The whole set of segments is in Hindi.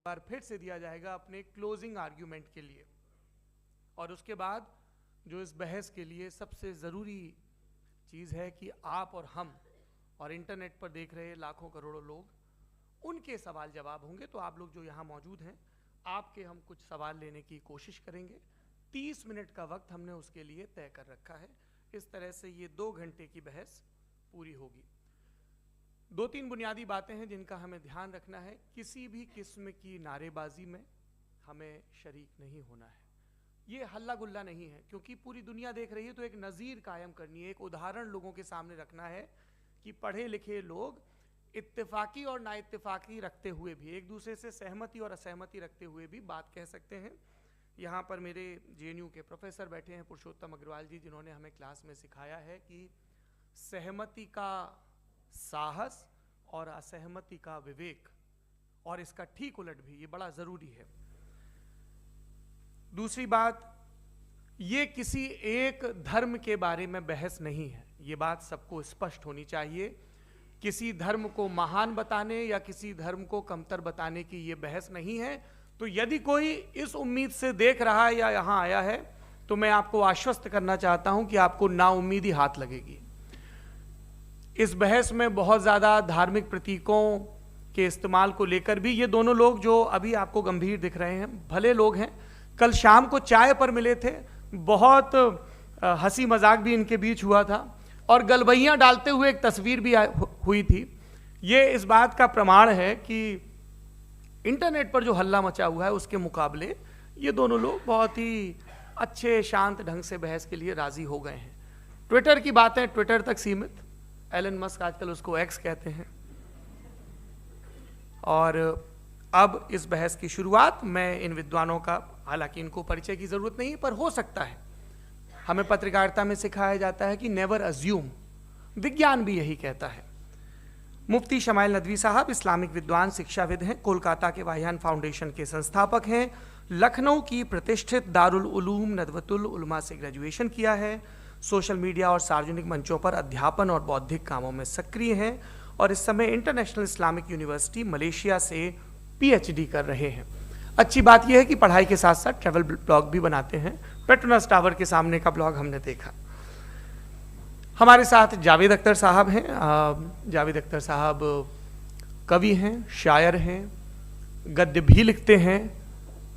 बार फिर से दिया जाएगा अपने क्लोजिंग आर्ग्यूमेंट के लिए। और उसके बाद जो इस बहस के लिए सबसे ज़रूरी चीज़ है कि आप और हम और इंटरनेट पर देख रहे लाखों करोड़ों लोग, उनके सवाल जवाब होंगे। तो आप लोग जो यहाँ मौजूद हैं, आपके हम कुछ सवाल लेने की कोशिश करेंगे। 30 मिनट का वक्त हमने उसके लिए तय कर रखा है। इस तरह से ये 2 घंटे की बहस पूरी होगी। 2-3 बुनियादी बातें हैं जिनका हमें ध्यान रखना है। किसी भी किस्म की नारेबाजी में हमें शरीक नहीं होना है। ये हल्ला गुल्ला नहीं है, क्योंकि पूरी दुनिया देख रही है, तो एक नज़ीर कायम करनी है, एक उदाहरण लोगों के सामने रखना है कि पढ़े लिखे लोग इत्तेफाकी और नाइत्तेफाकी रखते हुए भी, एक दूसरे से सहमति और असहमति रखते हुए भी बात कह सकते हैं। यहाँ पर मेरे JNU के प्रोफेसर बैठे हैं, पुरुषोत्तम अग्रवाल जी, जिन्होंने हमें क्लास में सिखाया है कि सहमति का साहस और असहमति का विवेक, और इसका ठीक उलट भी, ये बड़ा ज़रूरी है। दूसरी बात, ये किसी एक धर्म के बारे में बहस नहीं है, ये बात सबको स्पष्ट होनी चाहिए। किसी धर्म को महान बताने या किसी धर्म को कमतर बताने की ये बहस नहीं है। तो यदि कोई इस उम्मीद से देख रहा है या यहाँ आया है, तो मैं आपको आश्वस्त करना चाहता हूं कि आपको नाउम्मीदी हाथ लगेगी। इस बहस में बहुत ज़्यादा धार्मिक प्रतीकों के इस्तेमाल को लेकर भी ये दोनों लोग जो अभी आपको गंभीर दिख रहे हैं, भले लोग हैं, कल शाम को चाय पर मिले थे, बहुत हंसी मजाक भी इनके बीच हुआ था, और गलबैयाँ डालते हुए एक तस्वीर भी हुई थी। ये इस बात का प्रमाण है कि इंटरनेट पर जो हल्ला मचा हुआ है उसके मुकाबले ये दोनों लोग बहुत ही अच्छे शांत ढंग से बहस के लिए राजी हो गए हैं। ट्विटर की बातें ट्विटर तक सीमित, एलन मस्क आजकल उसको एक्स कहते हैं। और अब इस बहस की शुरुआत मैं इन विद्वानों का, हालांकि इनको परिचय की जरूरत नहीं, पर हो सकता है, हमें पत्रकारिता में सिखाया जाता है कि नेवर अज्यूम, विज्ञान भी यही कहता है। मुफ्ती शमाइल नदवी साहब इस्लामिक विद्वान, शिक्षाविद हैं, कोलकाता के वाहियान फाउंडेशन के संस्थापक हैं, लखनऊ की प्रतिष्ठित दारुल उलूम नदवतुल उलमा से ग्रेजुएशन किया है, सोशल मीडिया और सार्वजनिक मंचों पर अध्यापन और बौद्धिक कामों में सक्रिय हैं, और इस समय इंटरनेशनल इस्लामिक यूनिवर्सिटी मलेशिया से PhD कर रहे हैं। अच्छी बात यह है कि पढ़ाई के साथ साथ ट्रैवल ब्लॉग भी बनाते हैं। पेट्रोनस टावर के सामने का ब्लॉग हमने देखा। हमारे साथ जावेद अख्तर साहब हैं। जावेद अख्तर साहब कवि हैं, शायर हैं, गद्य भी लिखते हैं,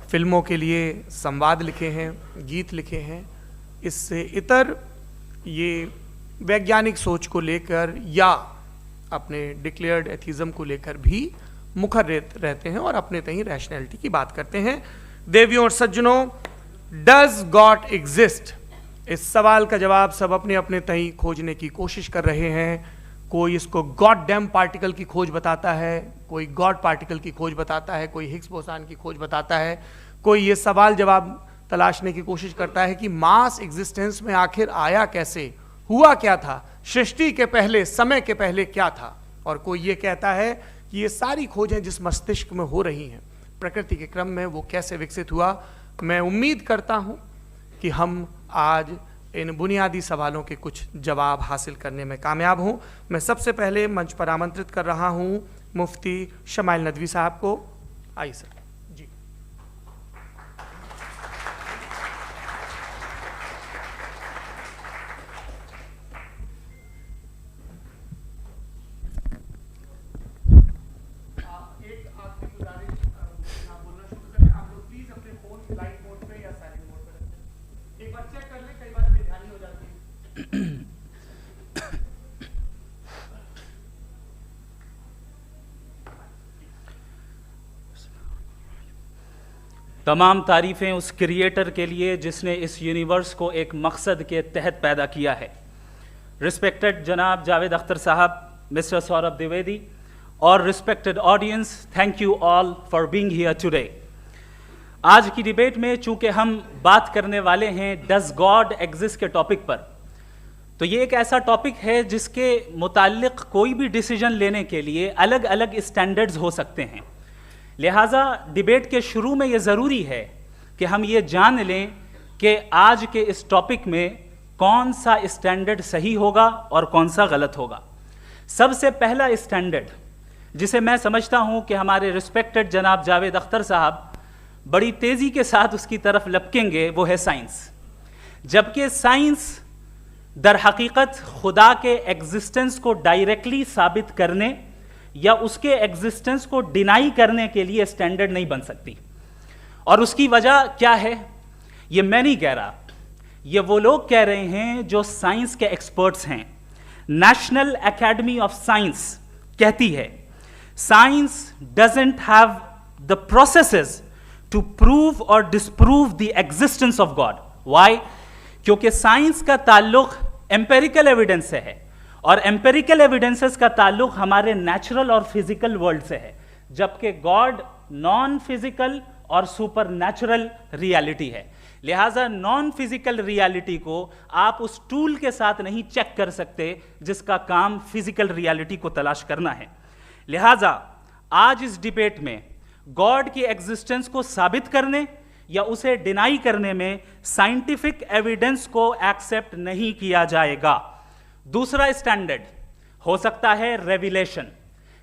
फिल्मों के लिए संवाद लिखे हैं, गीत लिखे हैं। इससे इतर ये वैज्ञानिक सोच को लेकर या अपने डिक्लेयर्ड एथिज्म को लेकर भी मुखर रहते हैं और अपने तहीं रैशनैलिटी की बात करते हैं। देवियों और सज्जनों, डज गॉड एग्जिस्ट? इस सवाल का जवाब सब अपने अपने तहीं खोजने की कोशिश कर रहे हैं। कोई इसको गॉड डैम पार्टिकल की खोज बताता है, कोई गॉड पार्टिकल की खोज बताता है, कोई हिग्स बोसान की खोज बताता है, कोई ये सवाल जवाब तलाशने की कोशिश करता है कि मास एग्जिस्टेंस में आखिर आया कैसे, हुआ क्या था, सृष्टि के पहले, समय के पहले क्या था। और कोई ये कहता है कि ये सारी खोजें जिस मस्तिष्क में हो रही हैं प्रकृति के क्रम में, वो कैसे विकसित हुआ। मैं उम्मीद करता हूँ कि हम आज इन बुनियादी सवालों के कुछ जवाब हासिल करने में कामयाब हों। मैं सबसे पहले मंच पर आमंत्रित कर रहा हूँ मुफ्ती शमाइल नदवी साहब को। आइए सर। जी, तमाम तारीफ़ें उस क्रिएटर के लिए जिसने इस यूनिवर्स को एक मकसद के तहत पैदा किया है। रिस्पेक्टेड जनाब जावेद अख्तर साहब, मिस्टर सौरभ द्विवेदी, और respected audience, thank you all for being here today. आज की डिबेट में चूंकि हम बात करने वाले हैं डज गॉड एग्जिस्ट के टॉपिक पर, तो ये एक ऐसा टॉपिक है जिसके मुताल्लिक कोई भी डिसीजन लेने के लिए अलग अलग स्टैंडर्ड्स हो सकते हैं। लिहाजा डिबेट के शुरू में ये ज़रूरी है कि हम ये जान लें कि आज के इस टॉपिक में कौन सा स्टैंडर्ड सही होगा और कौन सा गलत होगा। सबसे पहला स्टैंडर्ड जिसे मैं समझता हूं कि हमारे रिस्पेक्टेड जनाब जावेद अख्तर साहब बड़ी तेजी के साथ उसकी तरफ लपकेंगे, वो है साइंस। जबकि साइंस दर हकीकत खुदा के एग्जिस्टेंस को डायरेक्टली साबित करने या उसके एग्जिस्टेंस को डिनाई करने के लिए स्टैंडर्ड नहीं बन सकती। और उसकी वजह क्या है, ये मैं नहीं कह रहा, ये वो लोग कह रहे हैं जो साइंस के एक्सपर्ट्स हैं। नेशनल एकेडमी ऑफ साइंस कहती है science doesn't have the processes to prove और disprove the existence of God. Why? क्योंकि साइंस का ताल्लुक एम्पेरिकल एविडेंस से है और एम्पेरिकल एविडेंसेस का ताल्लुक हमारे नेचुरल और फिजिकल वर्ल्ड से है, जबकि गॉड नॉन फिजिकल और सुपर नेचुरल रियलिटी है। लिहाजा नॉन फिजिकल रियलिटी को आप उस टूल के साथ नहीं चेक कर सकते जिसका काम फिजिकल रियलिटी को तलाश करना है। लिहाजा आज इस डिबेट में गॉड की एग्जिस्टेंस को साबित करने या उसे डिनाई करने में साइंटिफिक एविडेंस को एक्सेप्ट नहीं किया जाएगा। दूसरा स्टैंडर्ड हो सकता है रेविलेशन,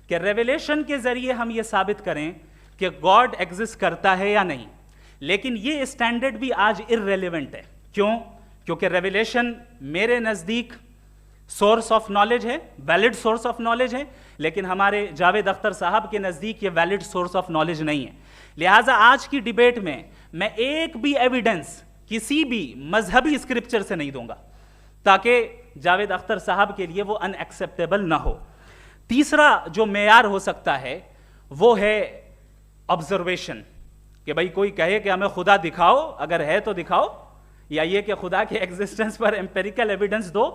कि रेविलेशन के जरिए हम यह साबित करें कि गॉड एग्जिस्ट करता है या नहीं। लेकिन यह स्टैंडर्ड भी आज इररेलेवेंट है। क्यों? क्योंकि रेविलेशन मेरे नजदीक सोर्स ऑफ नॉलेज है, वैलिड सोर्स ऑफ नॉलेज है, लेकिन हमारे जावेद अख्तर साहब के नजदीक ये वैलिड सोर्स ऑफ नॉलेज नहीं है। लिहाजा आज की डिबेट में मैं एक भी एविडेंस किसी भी मजहबी स्क्रिप्चर से नहीं दूंगा ताकि जावेद अख्तर साहब के लिए वो अनएक्सेप्टेबल ना हो। तीसरा जो मेयार हो सकता है वो है ऑब्जर्वेशन, कि भाई कोई कहे कि हमें खुदा दिखाओ, अगर है तो दिखाओ, या ये कि खुदा के एग्जिस्टेंस पर एम्पेरिकल एविडेंस दो,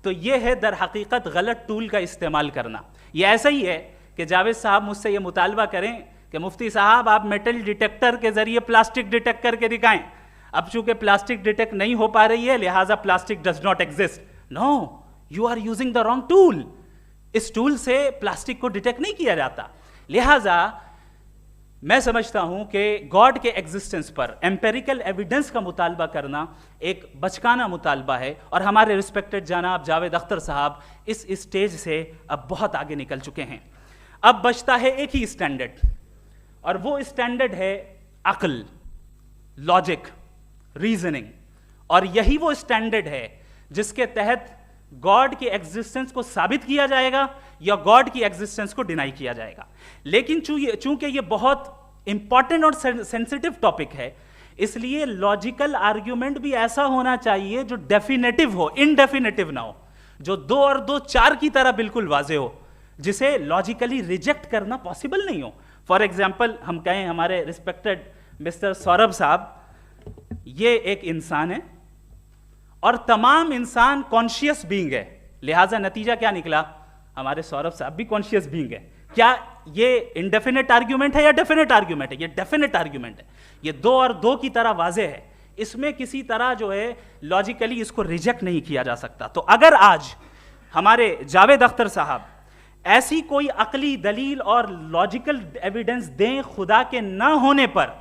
तो ये है दर हकीकत गलत टूल का इस्तेमाल करना। ये ऐसा ही है कि जावेद साहब मुझसे ये मुतालबा करें कि मुफ्ती साहब आप मेटल डिटेक्टर के जरिए प्लास्टिक डिटेक्ट करके दिखाएं। अब चूंकि प्लास्टिक डिटेक्ट नहीं हो पा रही है लिहाजा plastic does not exist. No, you are using the wrong tool. इस टूल से प्लास्टिक को डिटेक्ट नहीं किया जाता। लिहाजा मैं समझता हूं कि गॉड के एग्जिस्टेंस पर एम्पेरिकल एविडेंस का मुतालबा करना एक बचकाना मुतालबा है, और हमारे रिस्पेक्टेड जनाब जावेद अख्तर साहब इस स्टेज से अब बहुत आगे निकल चुके हैं। अब बचता है एक ही स्टैंडर्ड, और वो स्टैंडर्ड है अक्ल, लॉजिक, रीजनिंग। और यही वो स्टैंडर्ड है जिसके तहत गॉड की एग्जिस्टेंस को साबित किया जाएगा या गॉड की एग्जिस्टेंस को डिनाई किया जाएगा। लेकिन चूंकि ये बहुत इंपॉर्टेंट और सेंसिटिव टॉपिक है, इसलिए लॉजिकल आर्ग्यूमेंट भी ऐसा होना चाहिए जो डेफिनेटिव हो, इनडेफिनेटिव ना हो, जो 2 और 2 4 की तरह बिल्कुल वाजे हो, जिसे लॉजिकली रिजेक्ट करना पॉसिबल नहीं हो। फॉर एग्जाम्पल हम कहें हमारे रिस्पेक्टेड मिस्टर सौरभ साहब, ये एक इंसान है और तमाम इंसान कॉन्शियस बीइंग है, लिहाजा नतीजा क्या निकला, हमारे सौरभ साहब भी कॉन्शियस बीइंग है। क्या ये इनडेफिनेट आर्ग्यूमेंट है या डेफिनेट आर्ग्यूमेंट है? ये डेफिनेट आर्ग्यूमेंट है। ये 2 और 2 की तरह वाजे है, इसमें किसी तरह जो है लॉजिकली इसको रिजेक्ट नहीं किया जा सकता। तो अगर आज हमारे जावेद अख्तर साहब ऐसी कोई अकली दलील और लॉजिकल एविडेंस दें खुदा के ना होने पर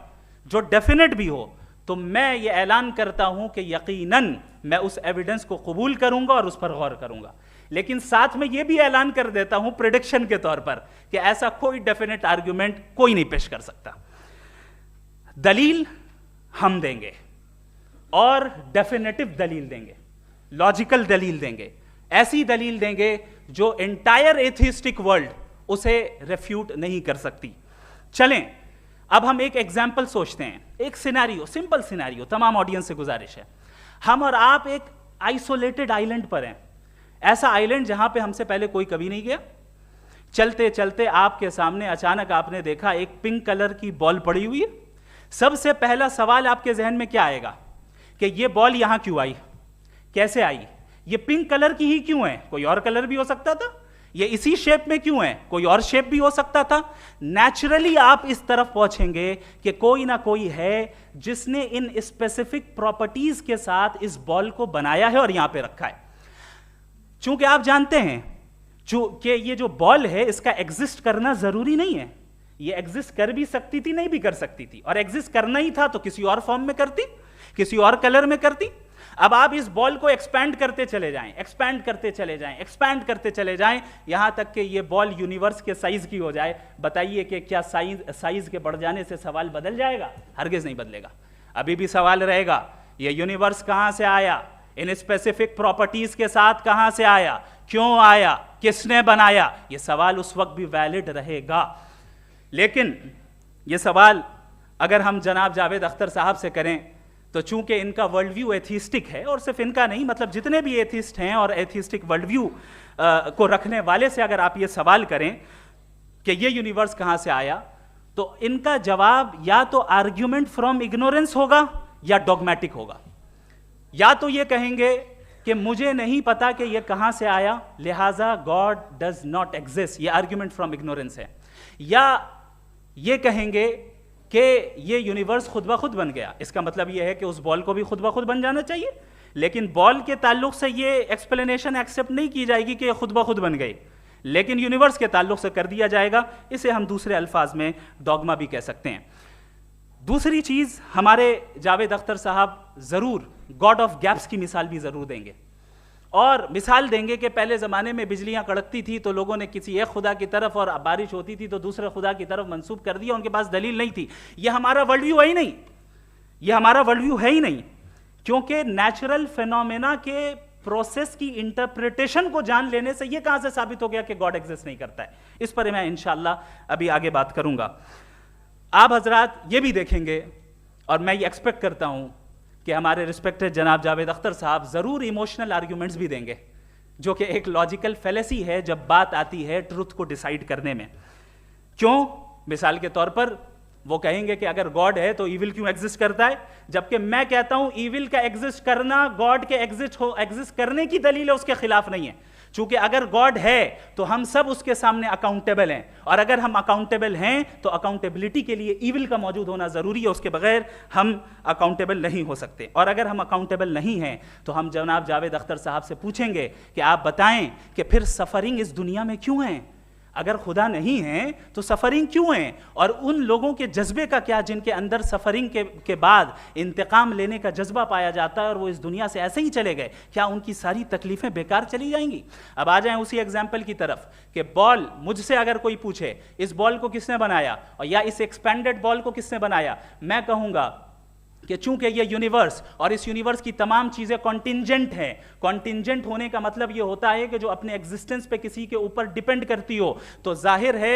जो डेफिनेट भी हो, तो मैं ये ऐलान करता हूं कि यकीनन मैं उस एविडेंस को कबूल करूंगा और उस पर गौर करूंगा। लेकिन साथ में यह भी ऐलान कर देता हूं प्रेडिक्शन के तौर पर कि ऐसा कोई डेफिनेट आर्ग्यूमेंट कोई नहीं पेश कर सकता। दलील हम देंगे और डेफिनेटिव दलील देंगे, लॉजिकल दलील देंगे, ऐसी दलील देंगे जो एंटायर एथिस्टिक वर्ल्ड उसे रेफ्यूट नहीं कर सकती। चलें अब हम एक एग्जाम्पल सोचते हैं, एक सिनेरियो, सिंपल सिनेरियो, तमाम ऑडियंस से गुजारिश है, हम और आप एक आइसोलेटेड आइलैंड पर हैं, ऐसा आइलैंड जहां पे हमसे पहले कोई कभी नहीं गया। चलते चलते आपके सामने अचानक आपने देखा एक पिंक कलर की बॉल पड़ी हुई है। सबसे पहला सवाल आपके जहन में क्या आएगा कि ये बॉल यहां क्यों आई, कैसे आई, ये पिंक कलर की ही क्यों है, कोई और कलर भी हो सकता था, ये इसी शेप में क्यों है, कोई और शेप भी हो सकता था। नेचुरली आप इस तरफ पहुंचेंगे कि कोई ना कोई है जिसने इन स्पेसिफिक प्रॉपर्टीज के साथ इस बॉल को बनाया है और यहां पे रखा है। चूंकि आप जानते हैं कि ये जो बॉल है इसका एग्जिस्ट करना जरूरी नहीं है, ये एग्जिस्ट कर भी सकती थी, नहीं भी कर सकती थी, और एग्जिस्ट करना ही था तो किसी और फॉर्म में करती, किसी और कलर में करती। अब आप इस बॉल को एक्सपैंड करते चले जाएं, एक्सपैंड करते चले जाएं, एक्सपैंड करते चले जाएं, यहां तक कि ये बॉल यूनिवर्स के साइज की हो जाए। बताइए कि क्या साइज के बढ़ जाने से सवाल बदल जाएगा? हरगिज नहीं बदलेगा। अभी भी सवाल रहेगा, ये यूनिवर्स कहां से आया, इन स्पेसिफिक प्रॉपर्टीज के साथ कहां से आया, क्यों आया, किसने बनाया, ये सवाल उस वक्त भी वैलिड रहेगा। लेकिन ये सवाल अगर हम जनाब जावेद अख्तर साहब से करें तो चूंकि इनका वर्ल्ड व्यू एथिस्टिक है, और सिर्फ इनका नहीं, मतलब जितने भी एथिस्ट हैं और एथिस्टिक वर्ल्ड व्यू को रखने वाले से अगर आप ये सवाल करें कि ये यूनिवर्स कहां से आया, तो इनका जवाब या तो आर्ग्यूमेंट फ्रॉम इग्नोरेंस होगा या डॉगमेटिक होगा। या तो ये कहेंगे कि मुझे नहीं पता कि ये कहां से आया, लिहाजा गॉड डज नॉट एग्जिस्ट, ये आर्ग्यूमेंट फ्रॉम इग्नोरेंस है, या ये कहेंगे कि ये यूनिवर्स खुद ब खुद बन गया। इसका मतलब ये है कि उस बॉल को भी खुद ब खुद बन जाना चाहिए, लेकिन बॉल के ताल्लुक से ये एक्सप्लेनेशन एक्सेप्ट नहीं की जाएगी कि ये खुद ब खुद बन गई, लेकिन यूनिवर्स के ताल्लुक से कर दिया जाएगा। इसे हम दूसरे अल्फाज में डॉगमा भी कह सकते हैं। दूसरी चीज, हमारे जावेद अख्तर साहब जरूर गॉड ऑफ गैप्स की मिसाल भी जरूर देंगे, और मिसाल देंगे कि पहले ज़माने में बिजलियां कड़कती थी तो लोगों ने किसी एक खुदा की तरफ, और बारिश होती थी तो दूसरे खुदा की तरफ मंसूब कर दिया, उनके पास दलील नहीं थी। यह हमारा वर्ल्ड व्यू है ही नहीं, यह हमारा वर्ल्ड व्यू है ही नहीं, क्योंकि नेचुरल फिनोमेना के प्रोसेस की इंटरप्रिटेशन को जान लेने से यह कहां से साबित हो गया कि गॉड एग्जिस्ट नहीं करता है। इस पर मैं इंशाअल्लाह अभी आगे बात करूंगा। आप हजरात ये भी देखेंगे, और मैं ये एक्सपेक्ट करता हूं कि हमारे रिस्पेक्टेड जनाब जावेद अख्तर साहब जरूर इमोशनल आर्ग्यूमेंट्स भी देंगे, जो कि एक लॉजिकल फेलेसी है जब बात आती है ट्रुथ को डिसाइड करने में। क्यों? मिसाल के तौर पर वो कहेंगे कि अगर गॉड है तो ईविल क्यों एग्जिस्ट करता है, जबकि मैं कहता हूं ईविल का एग्जिस्ट करना गॉड के एग्जिस्ट करने की दलील है, उसके खिलाफ नहीं है। चूंकि अगर गॉड है तो हम सब उसके सामने अकाउंटेबल हैं, और अगर हम अकाउंटेबल हैं तो अकाउंटेबिलिटी के लिए ईविल का मौजूद होना जरूरी है, उसके बगैर हम अकाउंटेबल नहीं हो सकते। और अगर हम अकाउंटेबल नहीं हैं तो हम जनाब जावेद अख्तर साहब से पूछेंगे कि आप बताएं कि फिर सफरिंग इस दुनिया में क्यों है? अगर खुदा नहीं है तो सफरिंग क्यों है? और उन लोगों के जज्बे का क्या जिनके अंदर सफरिंग के बाद इंतकाम लेने का जज्बा पाया जाता है और वो इस दुनिया से ऐसे ही चले गए, क्या उनकी सारी तकलीफें बेकार चली जाएंगी? अब आ जाएं उसी एग्जाम्पल की तरफ कि बॉल, मुझसे अगर कोई पूछे इस बॉल को किसने बनाया और या इस एक्सपेंडेड बॉल को किसने बनाया, मैं कहूंगा कि चूंकि ये यूनिवर्स और इस यूनिवर्स की तमाम चीजें कॉन्टिंजेंट हैं। कॉन्टिंजेंट होने का मतलब ये होता है कि जो अपने एग्जिस्टेंस पे किसी के ऊपर डिपेंड करती हो, तो जाहिर है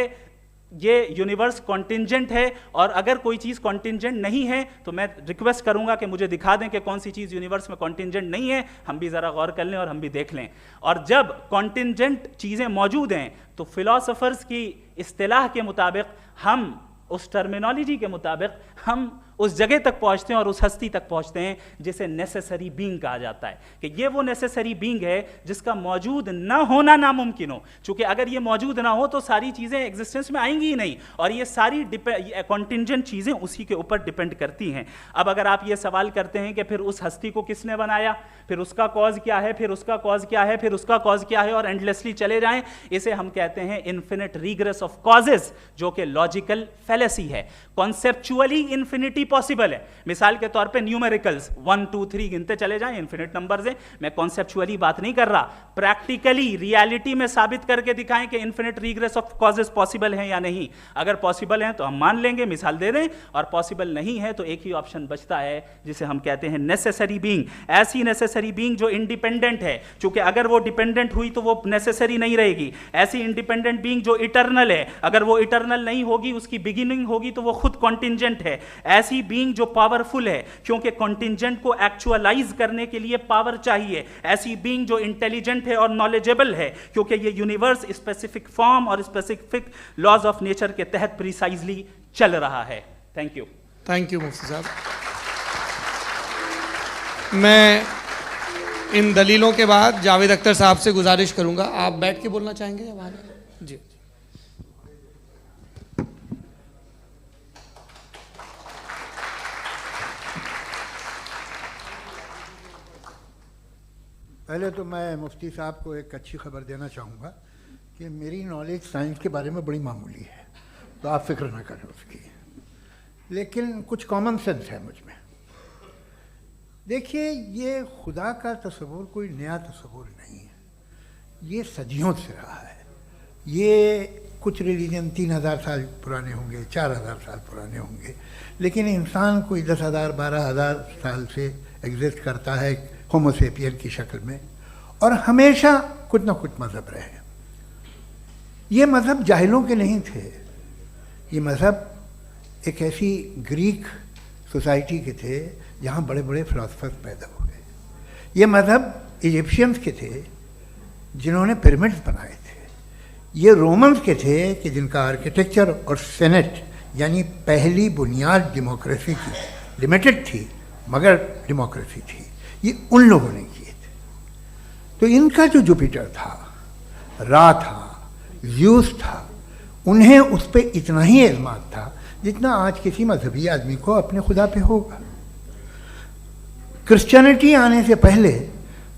ये यूनिवर्स कॉन्टिंजेंट है। और अगर कोई चीज कॉन्टिंजेंट नहीं है तो मैं रिक्वेस्ट करूंगा कि मुझे दिखा दें कि कौन सी चीज यूनिवर्स में कॉन्टिंजेंट नहीं है, हम भी जरा गौर कर लें और हम भी देख लें। और जब कॉन्टिंजेंट चीजें मौजूद हैं तो फिलोसोफर्स की इस्तिलाह के मुताबिक, हम उस टर्मिनोलॉजी के मुताबिक हम उस जगह तक पहुंचते हैं और उस हस्ती तक पहुंचते हैं जिसे नेसेसरी बीइंग कहा जाता है, कि ये वो नेसेसरी बीइंग है जिसका मौजूद ना होना नामुमकिन हो। क्योंकि अगर ये मौजूद ना हो तो सारी चीजें एग्जिस्टेंस में आएंगी ही नहीं, और ये सारी कॉन्टिंजेंट चीजें उसी के ऊपर डिपेंड करती हैं। अब अगर आप ये सवाल करते हैं कि फिर उस हस्ती को किसने बनाया, फिर उसका कॉज क्या है, फिर उसका कॉज क्या है, फिर उसका कॉज क्या है, और एंडलेसली चले जाएं, इसे हम कहते हैं इन्फिनिट रीग्रेस ऑफ कॉजेस, जो कि लॉजिकल फेलेसी है। कॉन्सेप्चुअली इन्फिनिटी पॉसिबल है। मिसाल के तौर पे न्यूमेरिकल्स 1 2 3 गिनते चले जाएं, इन्फिनिट नंबर्स हैं। मैं कॉन्सेप्चुअली बात नहीं कर रहा, प्रैक्टिकली रियलिटी में साबित करके दिखाएं कि infinite regress of causes possible हैं या नहीं। अगर पॉसिबल हैं तो हम मान लेंगे, मिसाल दे दें, और पॉसिबल नहीं है तो एक ही ऑप्शन बचता है जिसे हम कहते हैं नेसेसरी बीइंग। ऐसी नेसेसरी बीइंग जो इंडिपेंडेंट है, क्योंकि अगर वो डिपेंडेंट हुई तो वो नेसेसरी नहीं रहेगी। ऐसी इंडिपेंडेंट बीइंग जो इटर्नल है, अगर वो इटर्नल नहीं होगी, उसकी बिगिनिंग होगी तो वो खुद कॉन्टिंजेंट है। ऐसी बीइंग जो पावरफुल है, क्योंकि कॉन्टिंजेंट को एक्चुअलाइज करने के लिए पावर चाहिए। ऐसी बीइंग जो इंटेलिजेंट है और नॉलेजेबल है, क्योंकि ये यूनिवर्स स्पेसिफिक फॉर्म और स्पेसिफिक लॉज ऑफ नेचर के तहत प्रिसाइजली चल रहा है। थैंक यू मुफ्ती साहब। मैं इन दलीलों के बाद जावेद अख्तर साहब से गुजारिश करूंगा, आप बैठ के बोलना चाहेंगे या वहां? जी। पहले तो मैं मुफ्ती साहब को एक अच्छी खबर देना चाहूँगा कि मेरी नॉलेज साइंस के बारे में बड़ी मामूली है, तो आप फिक्र ना करें उसकी, लेकिन कुछ कॉमन सेंस है मुझ में। देखिए, ये खुदा का तस्वुर कोई नया तस्वुर नहीं है, ये सदियों से रहा है। ये कुछ रिलीजन 3000 साल पुराने होंगे, 4000 साल पुराने होंगे, लेकिन इंसान कोई 10,000 12,000 साल से एग्जिस्ट करता है होमोसेपियन की शक्ल में, और हमेशा कुछ ना कुछ मज़हब रहे। ये मज़हब जाहिलों के नहीं थे, ये मज़हब एक ऐसी ग्रीक सोसाइटी के थे जहाँ बड़े बड़े फिलोसफर्स पैदा हुए। ये मज़हब इजिप्शियंस के थे जिन्होंने पिरामिड्स बनाए थे। ये रोमन्स के थे कि जिनका आर्किटेक्चर और सेनेट यानी पहली बुनियाद डेमोक्रेसी की लिमिटेड थी मगर डेमोक्रेसी थी, ये उन लोगों ने किए थे। तो इनका जो जुपिटर था, रा था, ज़्यूस था, उन्हें उस पर इतना ही एतमाद था जितना आज किसी मजहबी आदमी को अपने खुदा पे होगा। क्रिश्चियनिटी आने से पहले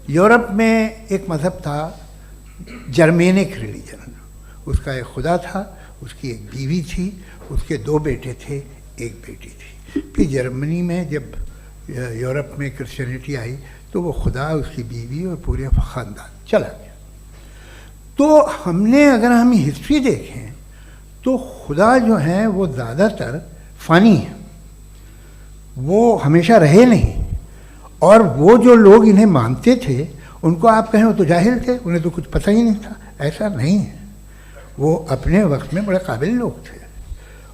यूरोप में एक मज़हब था जर्मेनिक रिलीजन। उसका एक खुदा था, उसकी एक बीवी थी, उसके 2 बेटे थे, एक बेटी थी। फिर जर्मनी में जब यूरोप में क्रिश्चियनिटी आई तो वो खुदा, उसकी बीवी और पूरे ख़ानदान चला गया। तो हमने अगर हम हिस्ट्री देखें तो खुदा जो हैं वो ज़्यादातर फ़नी हैं, वो हमेशा रहे नहीं। और वो जो लोग इन्हें मानते थे उनको आप कहें वो तो जाहिल थे, उन्हें तो कुछ पता ही नहीं था, ऐसा नहीं है। वो अपने वक्त में बड़े काबिल लोग थे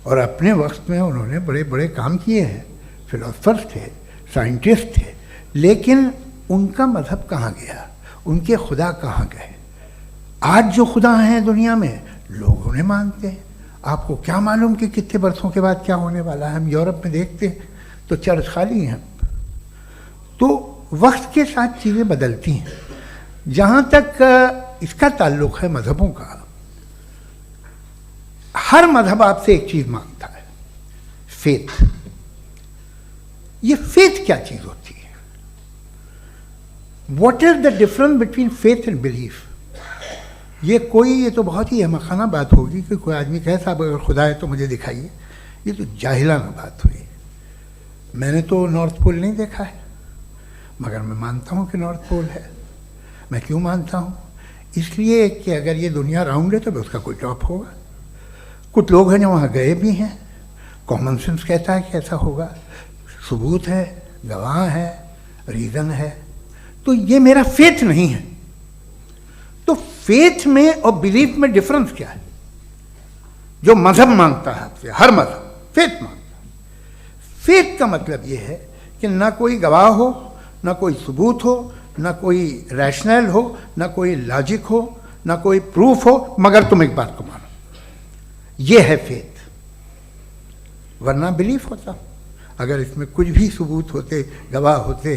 और अपने वक्त में उन्होंने बड़े बड़े काम किए हैं, फिलोसफर्स थे, साइंटिस्ट थे, लेकिन उनका मज़हब कहाँ गया, उनके खुदा कहाँ गए? आज जो खुदा हैं दुनिया में लोग उन्हें मानते हैं। आपको क्या मालूम कि कितने बरसों के बाद क्या होने वाला है? हम यूरोप में देखते हैं तो चर्च खाली हैं। तो वक्त के साथ चीज़ें बदलती हैं। जहाँ तक इसका ताल्लुक़ है मज़हबों का, हर मज़हब आपसे एक चीज़ मांगता है, फेथ। ये फेथ क्या चीज़ होती है? What is the difference between faith and belief? ये तो बहुत ही अहमखाना बात होगी कि कोई आदमी कहे साहब अगर खुदा है तो मुझे दिखाइए। ये तो जाहिलाना बात हुई। मैंने तो नॉर्थ पोल नहीं देखा है, मगर मैं मानता हूँ कि नॉर्थ पोल है। मैं क्यों मानता हूँ? इसलिए कि अगर ये दुनिया राउंड है तो उसका कोई टॉप होगा। कुछ लोग हैं जो वहाँ गए भी हैं, कॉमन सेंस कहता है कि ऐसा होगा, सबूत है, गवाह है, रीज़न है। तो ये मेरा फेथ नहीं है। तो फेथ में और बिलीफ में डिफरेंस क्या है? जो मज़हब मांगता है आपसे, हर मज़हब फेथ मांगता है। फेथ का मतलब ये है कि ना कोई गवाह हो, ना कोई सबूत हो, ना कोई रैशनल हो, ना कोई लॉजिक हो, ना कोई प्रूफ हो, मगर तुम एक बात को मानो। ये है फेथ। वरना बिलीफ होता। अगर इसमें कुछ भी सबूत होते, गवाह होते,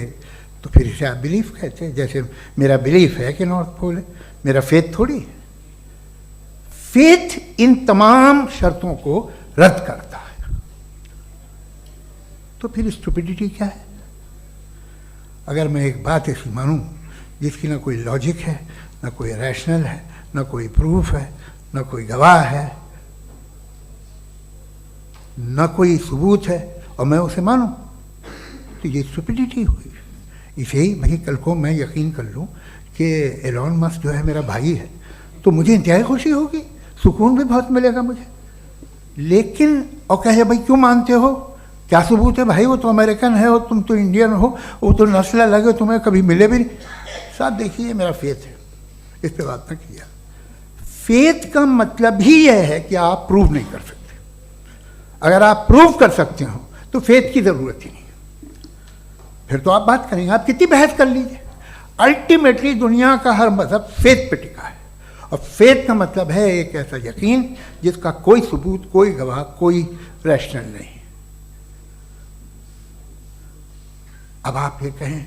तो फिर इसे आप बिलीफ कहते। जैसे मेरा बिलीफ है कि नॉर्थ पोल है, मेरा फेथ थोड़ी है। फेथ इन तमाम शर्तों को रद्द करता है। तो फिर स्टुपिडिटी क्या है? अगर मैं एक बात ऐसी मानूं जिसकी ना कोई लॉजिक है, ना कोई रैशनल है, ना कोई प्रूफ है, ना कोई गवाह है, ना कोई सबूत है, और मैं उसे मानूं, तो ये स्टुपिडिटी हुई। इसे ही भाई कल को मैं यकीन कर लूँ कि एलॉन मस्क जो है मेरा भाई है, तो मुझे इंतहाई खुशी होगी, सुकून भी बहुत मिलेगा मुझे। लेकिन और कहे भाई क्यों मानते हो, क्या सबूत है? भाई वो तो अमेरिकन है और तुम तो इंडियन हो, वो तो नस्ल अलग है, तुम्हें कभी मिले भी नहीं। साहब देखिए मेरा फेथ है, इस पर बात न किया। फेथ का मतलब ही यह है कि आप प्रूव नहीं कर सकते। अगर आप प्रूव कर सकते हो तो फेथ की ज़रूरत ही नहीं, फिर तो आप बात करेंगे, आप कितनी बहस कर लीजिए। अल्टीमेटली दुनिया का हर मज़हब फेथ पे टिका है, और फेथ का मतलब है एक ऐसा यकीन जिसका कोई सबूत, कोई गवाह, कोई रैशनल नहीं। अब आप ये कहें,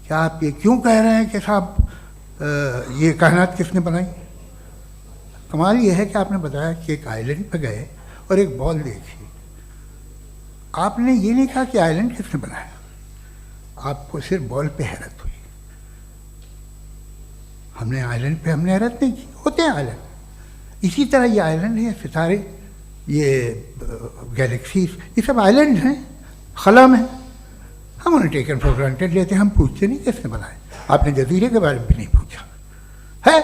क्या आप ये क्यों कह रहे हैं कि साहब ये कायनात किसने बनाई? कमाल ये है कि आपने बताया कि एक आइलैंड पर गए और एक बॉल देखी। आपने ये नहीं कहा कि आइलैंड किसने बनाया, आपको सिर्फ बॉल पे हैरत हुई। हमने आइलैंड पे हमने हैरत नहीं की, होते हैं आइलैंड। इसी तरह ये आइलैंड है, सितारे, ये गैलेक्सीज, ये सब आइलैंड हैं, खला में। हम उन्हें टेकन फॉर ग्रांटेड लेते हैं, हम पूछते नहीं कैसे बनाए। आपने जजीरे के बारे में भी नहीं पूछा है।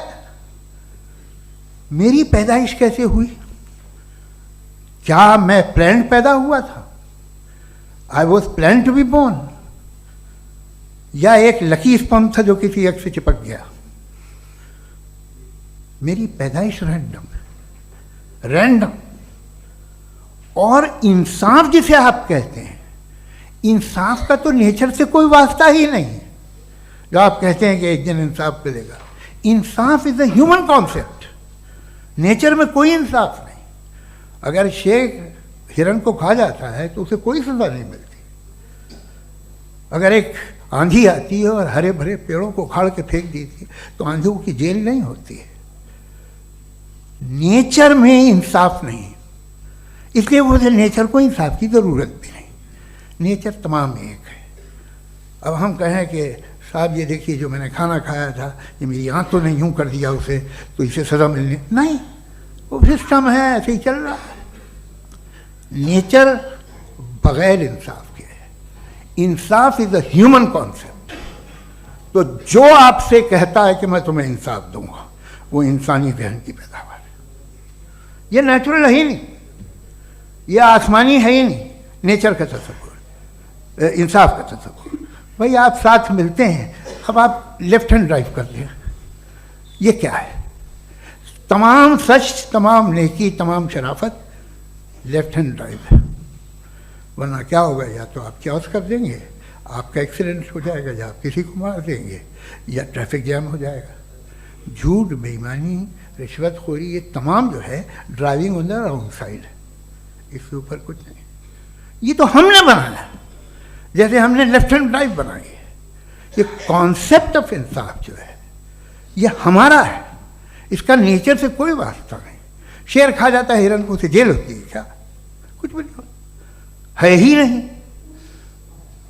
मेरी पैदाइश कैसे हुई? क्या मैं प्लान पैदा हुआ था? I was plan to be born, या एक लकी स्पर्म था जो किसी एग से चिपक गया? मेरी पैदाइश रैंडम। और इंसाफ जिसे आप कहते हैं, इंसाफ का तो नेचर से कोई वास्ता ही नहीं है। जो आप कहते हैं कि एक दिन इंसाफ मिलेगा, इंसाफ is a human concept, nature में कोई इंसाफ नहीं। अगर शेर हिरन को खा जाता है तो उसे कोई सजा नहीं मिलती। अगर एक आंधी आती है और हरे भरे पेड़ों को उखाड़ के फेंक देती है तो आंधियों की जेल नहीं होती है। नेचर में इंसाफ नहीं, इसलिए वो नेचर को इंसाफ की जरूरत भी नहीं। नेचर तमाम एक है। अब हम कहें कि साहब ये देखिए जो मैंने खाना खाया था, ये मेरी आँख तो नहीं यूँ कर दिया उसे, तो इसे सज़ा मिलनी नहीं, वो सिस्टम है, ऐसे ही चल रहा है। नेचर बगैर इंसाफ के है। इंसाफ इज अ ह्यूमन कॉन्सेप्ट। तो जो आपसे कहता है कि मैं तुम्हें इंसाफ दूंगा, वो इंसानी जहन की पैदावार है। ये नेचुरल है ही नहीं, ये आसमानी है ही नहीं। नेचर का तसव्वुर, इंसाफ का तसव्वुर। भाई आप साथ मिलते हैं, अब आप लेफ्ट हैंड ड्राइव कर लें, ये क्या है? तमाम सच, तमाम नेकी, तमाम शराफत लेफ्ट हैंड ड्राइव है। वरना क्या होगा, या तो आप क्रॉस कर देंगे, आपका एक्सीडेंट हो जाएगा, या आप किसी को मार देंगे, या ट्रैफिक जैम हो जाएगा। झूठ, बेईमानी, रिश्वतखोरी, ये तमाम जो है driving on the wrong side है। इसके ऊपर कुछ नहीं। ये तो हमने बनाया, जैसे हमने लेफ्ट हैंड ड्राइव बनाई है। ये कॉन्सेप्ट ऑफ इंसाफ जो है ये हमारा है, इसका नेचर से कोई वास्ता नहीं। शेर खा जाता है हिरन को, उसे जेल होती है क्या? कुछ भी नहीं, है ही नहीं।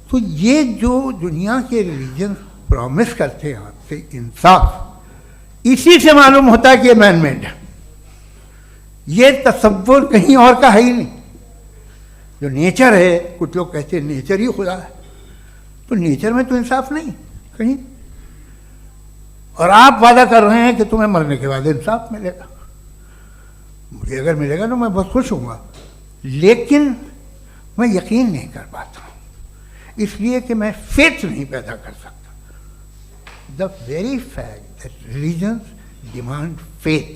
तो ये जो दुनिया के रिलीजन प्रॉमिस करते हैं आपसे इंसाफ, इसी से मालूम होता है कि ये मैन मेड है। ये तसव्वुर कहीं और का है ही नहीं। जो नेचर है, कुछ लोग कहते हैं नेचर ही खुदा है, तो नेचर में तो इंसाफ नहीं कहीं। और आप वादा कर रहे हैं कि तुम्हें मरने के बाद इंसाफ मिलेगा। मुझे अगर मिलेगा तो मैं बहुत खुश होऊंगा, लेकिन मैं यकीन नहीं कर पाता हूँ, इसलिए कि मैं फेथ नहीं पैदा कर सकता। The very fact that religions demand faith,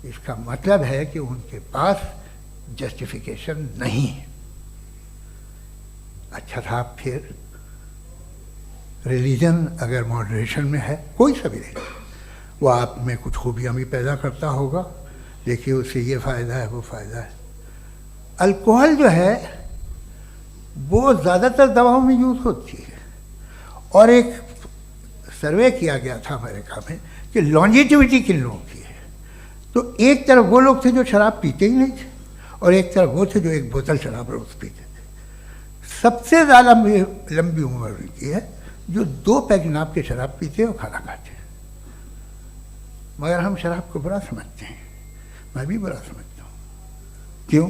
इसका मतलब है कि उनके पास जस्टिफिकेशन नहीं है। अच्छा था, फिर रिलीजन अगर मॉडरेशन में है, कोई सा भी नहीं, वो आप में कुछ खूबियाँ भी पैदा करता होगा, देखिए उससे ये फ़ायदा है, वो फ़ायदा है। अल्कोहल जो है वो ज़्यादातर दवाओं में यूज़ होती है, और एक सर्वे किया गया था अमेरिका में कि लॉन्जेटिविटी किन लोगों की है। तो एक तरफ वो लोग थे जो शराब पीते ही नहीं थे, और एक तरफ वो थे जो एक बोतल शराब रोज़ पीते थे। सबसे ज़्यादा लंबी उम्र की है जो 2 पैग नाप के शराब पीते हैं और खाना खाते हैं। मगर हम शराब को बुरा समझते हैं, मैं भी बुरा समझता हूँ। क्यों?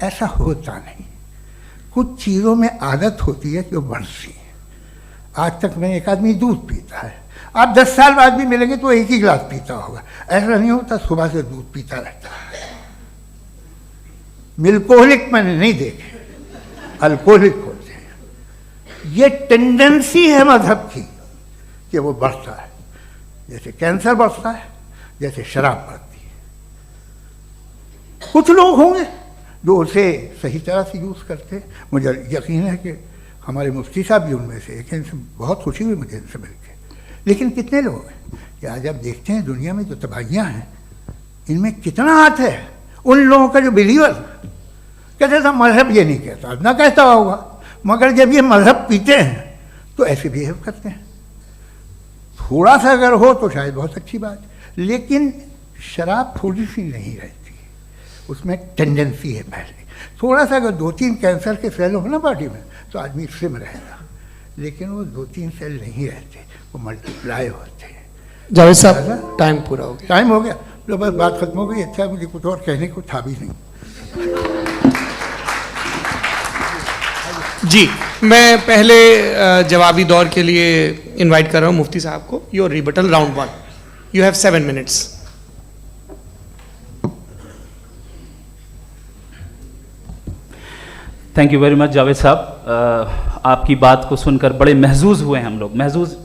ऐसा होता नहीं। कुछ चीज़ों में आदत होती है कि वो बढ़ती है। आज तक में एक आदमी दूध पीता है, आप 10 साल बाद भी मिलेंगे तो एक ही गिलास पीता होगा। ऐसा नहीं होता, सुबह से दूध पीता रहता है। मिल्कोहलिक मैंने नहीं देखे, अल्कोहलिक होते हैं। ये टेंडेंसी है मजहब की कि वो बढ़ता है, जैसे कैंसर बढ़ता है, जैसे शराब बढ़ती है। कुछ लोग होंगे जो उसे सही तरह से यूज़ करते हैं। मुझे यकीन है कि हमारे मुफ्ती साहब भी उनमें से एक, इनसे बहुत खुशी हुई मुझे इनसे मिलकर। लेकिन कितने लोग हैं कि आज आप देखते हैं दुनिया में जो तबाहियाँ हैं, इनमें कितना हाथ है उन लोगों का जो बिलीवर कहते था मजहब ये नहीं कहता, ना कहता होगा, मगर जब ये मजहब पीते हैं तो ऐसे बिहेव करते हैं। थोड़ा सा अगर हो तो शायद बहुत अच्छी बात, लेकिन शराब थोड़ी सी नहीं रहती, उसमें टेंडेंसी है। पहले थोड़ा सा अगर 2-3 कैंसर के सेल हो ना बॉडी में तो आदमी सिम रहेगा, लेकिन वो 2-3 सेल नहीं रहते, वो मल्टीप्लाई होते हैं। जावेद साहब टाइम पूरा हो गया। टाइम हो गया, तो बस बात खत्म हो गई। अच्छा, मुझे कुछ और कहने को था भी नहीं। जी, मैं पहले जवाबी दौर के लिए इनवाइट कर रहा हूं मुफ्ती साहब को। Your rebuttal round 1, you have 7 minutes. Thank you very much Javed साहब, आपकी बात को सुनकर बड़े महजूज हुए हम लोग। महजूज